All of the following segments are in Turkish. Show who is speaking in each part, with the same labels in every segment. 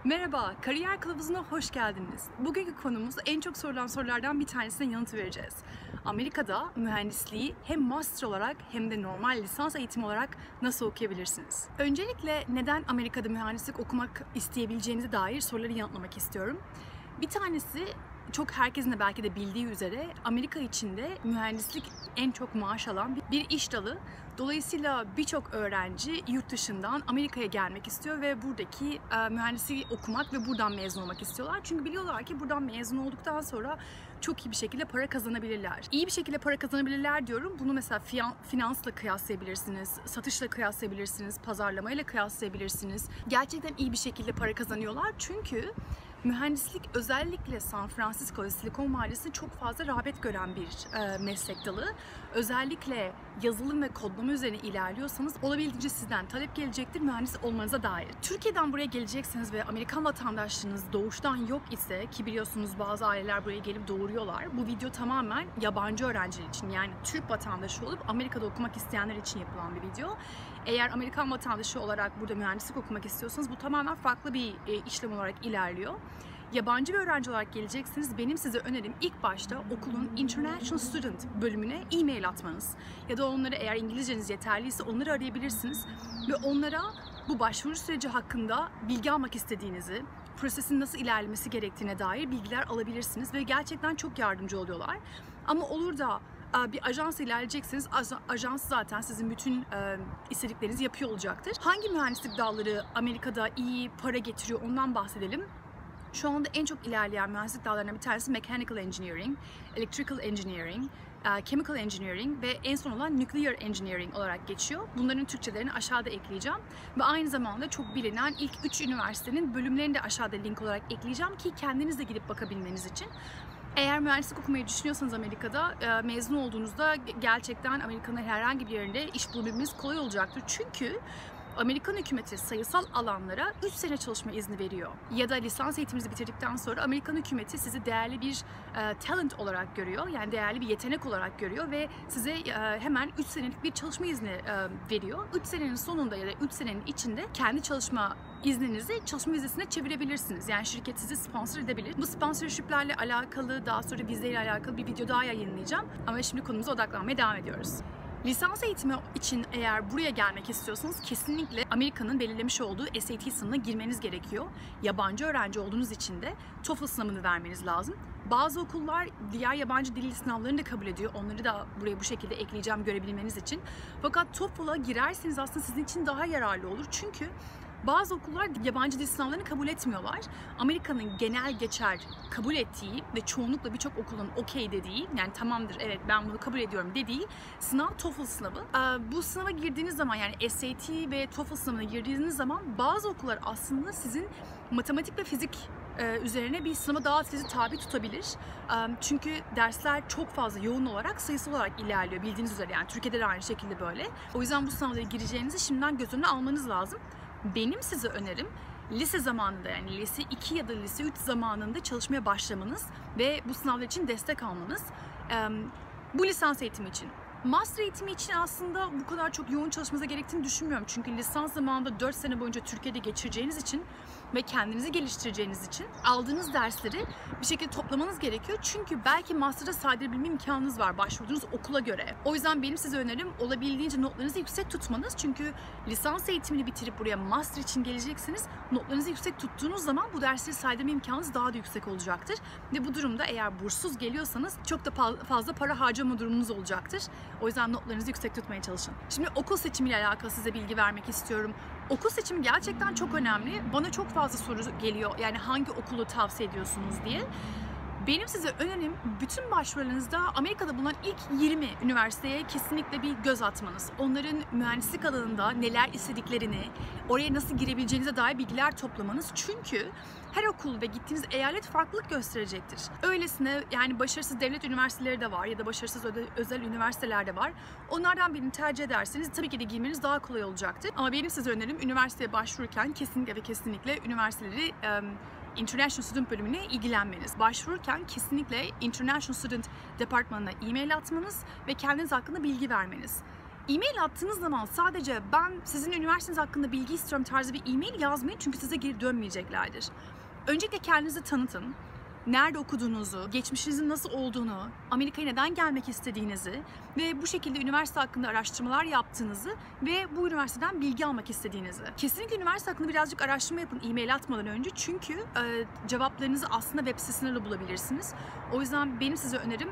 Speaker 1: Merhaba, Kariyer Kılavuzu'na hoş geldiniz. Bugünkü konumuz en çok sorulan sorulardan bir tanesine yanıt vereceğiz. Amerika'da mühendisliği hem master olarak hem de normal lisans eğitimi olarak nasıl okuyabilirsiniz? Öncelikle neden Amerika'da mühendislik okumak isteyebileceğinize dair soruları yanıtlamak istiyorum. Bir tanesi, çok herkesin de belki de bildiği üzere Amerika içinde mühendislik en çok maaş alan bir iş dalı. Dolayısıyla birçok öğrenci yurt dışından Amerika'ya gelmek istiyor ve buradaki mühendisliği okumak ve buradan mezun olmak istiyorlar. Çünkü biliyorlar ki buradan mezun olduktan sonra çok iyi bir şekilde para kazanabilirler. İyi bir şekilde para kazanabilirler diyorum. Bunu mesela finansla kıyaslayabilirsiniz, satışla kıyaslayabilirsiniz, pazarlamayla kıyaslayabilirsiniz. Gerçekten iyi bir şekilde para kazanıyorlar çünkü mühendislik özellikle San Francisco ve Silikon Vadisi'nde çok fazla rağbet gören bir meslek dalı. Özellikle yazılım ve kodlama üzerine ilerliyorsanız olabildiğince sizden talep gelecektir mühendis olmanıza dair. Türkiye'den buraya gelecekseniz ve Amerikan vatandaşlığınız doğuştan yok ise, ki biliyorsunuz bazı aileler buraya gelip doğuruyorlar. Bu video tamamen yabancı öğrenciler için, yani Türk vatandaşı olup Amerika'da okumak isteyenler için yapılan bir video. Eğer Amerikan vatandaşı olarak burada mühendislik okumak istiyorsanız bu tamamen farklı bir işlem olarak ilerliyor. Yabancı bir öğrenci olarak geleceksiniz. Benim size önerim ilk başta okulun International Student bölümüne e-mail atmanız. Ya da onları, eğer İngilizceniz yeterliyse, onları arayabilirsiniz. Ve onlara bu başvuru süreci hakkında bilgi almak istediğinizi, prosesin nasıl ilerlemesi gerektiğine dair bilgiler alabilirsiniz. Ve gerçekten çok yardımcı oluyorlar. Ama olur da bir ajans ilerleyecekseniz ajans zaten sizin bütün istediklerinizi yapıyor olacaktır. Hangi mühendislik dalları Amerika'da iyi para getiriyor ondan bahsedelim. Şu anda en çok ilerleyen mühendislik dallarından bir tanesi Mechanical Engineering, Electrical Engineering, Chemical Engineering ve en son olan Nuclear Engineering olarak geçiyor. Bunların Türkçelerini aşağıda ekleyeceğim. Ve aynı zamanda çok bilinen ilk 3 üniversitenin bölümlerini de aşağıda link olarak ekleyeceğim ki kendiniz de gidip bakabilmeniz için. Eğer mühendislik okumayı düşünüyorsanız Amerika'da mezun olduğunuzda gerçekten Amerika'nın herhangi bir yerinde iş bulabilmeniz kolay olacaktır. Çünkü Amerikan hükümeti sayısal alanlara 3 sene çalışma izni veriyor. Ya da lisans eğitiminizi bitirdikten sonra Amerikan hükümeti sizi değerli bir talent olarak görüyor. Yani değerli bir yetenek olarak görüyor ve size hemen 3 senelik bir çalışma izni veriyor. 3 senenin sonunda ya da 3 senenin içinde kendi çalışma izninizi çalışma vizesine çevirebilirsiniz. Yani şirket sizi sponsor edebilir. Bu sponsorshiplerle alakalı, daha sonra vizeyle alakalı bir video daha yayınlayacağım. Ama şimdi konumuza odaklanmaya devam ediyoruz. Lisans eğitimi için eğer buraya gelmek istiyorsanız kesinlikle Amerika'nın belirlemiş olduğu SAT sınavına girmeniz gerekiyor. Yabancı öğrenci olduğunuz için de TOEFL sınavını vermeniz lazım. Bazı okullar diğer yabancı dil sınavlarını da kabul ediyor. Onları da buraya bu şekilde ekleyeceğim görebilmeniz için. Fakat TOEFL'a girerseniz aslında sizin için daha yararlı olur. Çünkü bazı okullar yabancı dil sınavlarını kabul etmiyorlar. Amerika'nın genel geçer kabul ettiği ve çoğunlukla birçok okulun okey dediği, yani tamamdır evet ben bunu kabul ediyorum dediği sınav TOEFL sınavı. Bu sınava girdiğiniz zaman, yani SAT ve TOEFL sınavına girdiğiniz zaman bazı okullar aslında sizin matematik ve fizik üzerine bir sınava daha sizi tabi tutabilir. Çünkü dersler çok fazla yoğun olarak, sayısal olarak ilerliyor bildiğiniz üzere, yani Türkiye'de de aynı şekilde böyle. O yüzden bu sınavlara gireceğinizi şimdiden göz önüne almanız lazım. Benim size önerim lise zamanında, yani lise 2 ya da lise 3 zamanında çalışmaya başlamanız ve bu sınavlar için destek almanız. Bu lisans eğitimi için. Master eğitimi için aslında bu kadar çok yoğun çalışmanıza gerektiğini düşünmüyorum. Çünkü lisans zamanında 4 sene boyunca Türkiye'de geçireceğiniz için ve kendinizi geliştireceğiniz için aldığınız dersleri bir şekilde toplamanız gerekiyor. Çünkü belki master'a saydırabilme imkanınız var başvurduğunuz okula göre. O yüzden benim size önerim olabildiğince notlarınızı yüksek tutmanız. Çünkü lisans eğitimini bitirip buraya master için geleceksiniz. Notlarınızı yüksek tuttuğunuz zaman bu dersleri saydırma imkanınız daha da yüksek olacaktır. Ve bu durumda eğer burssuz geliyorsanız çok da fazla para harcama durumunuz olacaktır. O yüzden notlarınızı yüksek tutmaya çalışın. Şimdi okul seçimiyle alakalı size bilgi vermek istiyorum. Okul seçimi gerçekten çok önemli. Bana çok fazla soru geliyor. Yani hangi okulu tavsiye ediyorsunuz diye. Benim size önerim, bütün başvurularınızda Amerika'da bulunan ilk 20 üniversiteye kesinlikle bir göz atmanız. Onların mühendislik alanında neler istediklerini, oraya nasıl girebileceğinize dair bilgiler toplamanız. Çünkü her okul ve gittiğiniz eyalet farklılık gösterecektir. Öylesine, yani başarısız devlet üniversiteleri de var ya da başarısız özel üniversiteler de var. Onlardan birini tercih ederseniz tabii ki de girmeniz daha kolay olacaktır. Ama benim size önerim, üniversiteye başvururken kesinlikle ve kesinlikle üniversiteleri International Student bölümüne ilgilenmeniz. Başvururken kesinlikle International Student departmanına e-mail atmanız ve kendiniz hakkında bilgi vermeniz. E-mail attığınız zaman sadece ben sizin üniversiteniz hakkında bilgi istiyorum tarzı bir e-mail yazmayın çünkü size geri dönmeyeceklerdir. Öncelikle kendinizi tanıtın. Nerede okuduğunuzu, geçmişinizin nasıl olduğunu, Amerika'ya neden gelmek istediğinizi ve bu şekilde üniversite hakkında araştırmalar yaptığınızı ve bu üniversiteden bilgi almak istediğinizi. Kesinlikle üniversite hakkında birazcık araştırma yapın e-mail atmadan önce çünkü cevaplarınızı aslında web sitesinde bulabilirsiniz. O yüzden benim size önerim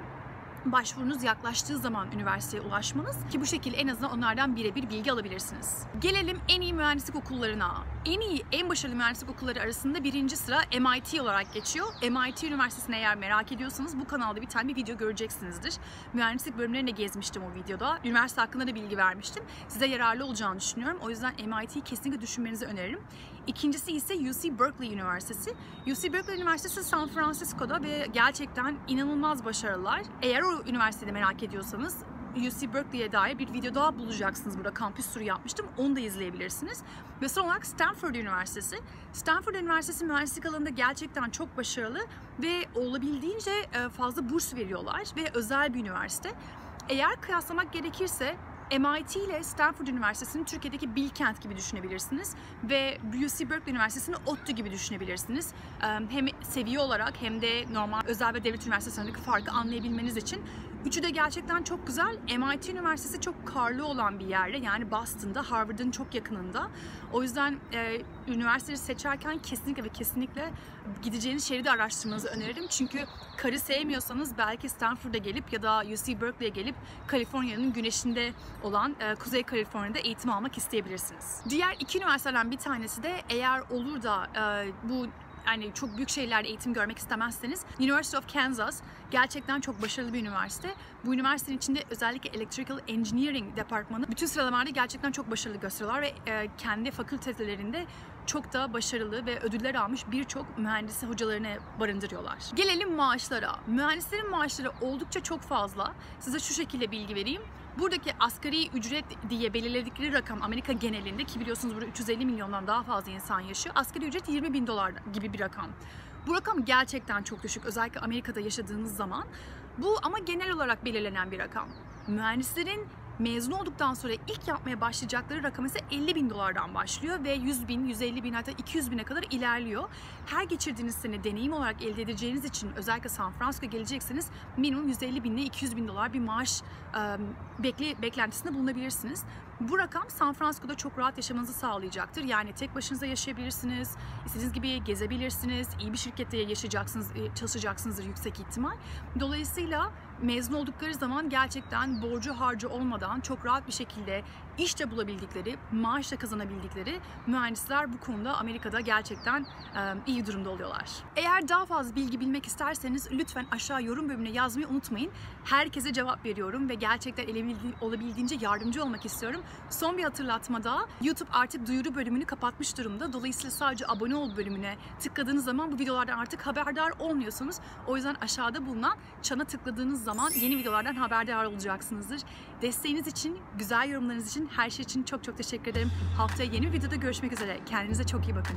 Speaker 1: başvurunuz yaklaştığı zaman üniversiteye ulaşmanız ki bu şekilde en azından onlardan birebir bilgi alabilirsiniz. Gelelim en iyi mühendislik okullarına. En başarılı mühendislik okulları arasında birinci sıra MIT olarak geçiyor. MIT Üniversitesi'ne eğer merak ediyorsanız bu kanalda bir tane video göreceksinizdir. Mühendislik bölümlerini de gezmiştim o videoda. Üniversite hakkında da bilgi vermiştim. Size yararlı olacağını düşünüyorum. O yüzden MIT'yi kesinlikle düşünmenizi öneririm. İkincisi ise UC Berkeley Üniversitesi. UC Berkeley Üniversitesi San Francisco'da ve gerçekten inanılmaz başarılılar. Eğer o üniversitede merak ediyorsanız UC Berkeley'e dair bir video daha bulacaksınız. Burada kampüs turu yapmıştım. Onu da izleyebilirsiniz. Ve son olarak Stanford Üniversitesi. Stanford Üniversitesi mühendislik alanında gerçekten çok başarılı ve olabildiğince fazla burs veriyorlar ve özel bir üniversite. Eğer kıyaslamak gerekirse MIT ile Stanford Üniversitesi'ni Türkiye'deki Bilkent gibi düşünebilirsiniz ve UC Berkeley Üniversitesi'ni ODTÜ gibi düşünebilirsiniz. Hem seviye olarak hem de normal özel ve devlet üniversitelerindeki farkı anlayabilmeniz için. Üçü de gerçekten çok güzel. MIT Üniversitesi çok karlı olan bir yerde, yani Boston'da, Harvard'ın çok yakınında. O yüzden üniversiteyi seçerken kesinlikle gideceğiniz şehri de araştırmanızı öneririm. Çünkü karı sevmiyorsanız belki Stanford'a gelip ya da UC Berkeley'e gelip Kaliforniya'nın güneşinde olan Kuzey Kaliforniya'da eğitim almak isteyebilirsiniz. Diğer iki üniversiteden bir tanesi de eğer olur da bu yani çok büyük şehirlerde eğitim görmek istemezseniz University of Kansas gerçekten çok başarılı bir üniversite. Bu üniversitenin içinde özellikle Electrical Engineering departmanı bütün sıralamalarda gerçekten çok başarılı gösteriyorlar ve kendi fakültelerinde çok da başarılı ve ödüller almış birçok mühendisi hocalarını barındırıyorlar. Gelelim maaşlara. Mühendislerin maaşları oldukça çok fazla. Size şu şekilde bilgi vereyim. Buradaki asgari ücret diye belirledikleri rakam Amerika genelinde, ki biliyorsunuz burada 350 milyondan daha fazla insan yaşıyor. Asgari ücret 20 bin dolar gibi bir rakam. Bu rakam gerçekten çok düşük, özellikle Amerika'da yaşadığınız zaman. Bu ama genel olarak belirlenen bir rakam. Mühendislerin mezun olduktan sonra ilk yapmaya başlayacakları rakam ise 50 bin dolardan başlıyor ve 100 bin, 150 bin hatta 200 bine kadar ilerliyor. Her geçirdiğiniz sene deneyim olarak elde edeceğiniz için özellikle San Francisco'ya gelecekseniz minimum 150 bin ile 200 bin dolar bir maaş beklentisinde bulunabilirsiniz. Bu rakam San Francisco'da çok rahat yaşamanızı sağlayacaktır. Yani tek başınıza yaşayabilirsiniz, istediğiniz gibi gezebilirsiniz, iyi bir şirkette yaşayacaksınız, çalışacaksınızdır yüksek ihtimal. Dolayısıyla mezun oldukları zaman gerçekten borcu harcı olmadan çok rahat bir şekilde iş de bulabildikleri, maaş da kazanabildikleri mühendisler bu konuda Amerika'da gerçekten iyi durumda oluyorlar. Eğer daha fazla bilgi bilmek isterseniz lütfen aşağı yorum bölümüne yazmayı unutmayın. Herkese cevap veriyorum ve gerçekten olabildiğince yardımcı olmak istiyorum. Son bir hatırlatma daha. YouTube artık duyuru bölümünü kapatmış durumda. Dolayısıyla sadece abone ol bölümüne tıkladığınız zaman bu videolardan artık haberdar olmuyorsunuz. O yüzden aşağıda bulunan çana tıkladığınız zaman yeni videolardan haberdar olacaksınızdır. Desteğiniz için, güzel yorumlarınız için, her şey için çok teşekkür ederim. Haftaya yeni bir videoda görüşmek üzere. Kendinize çok iyi bakın.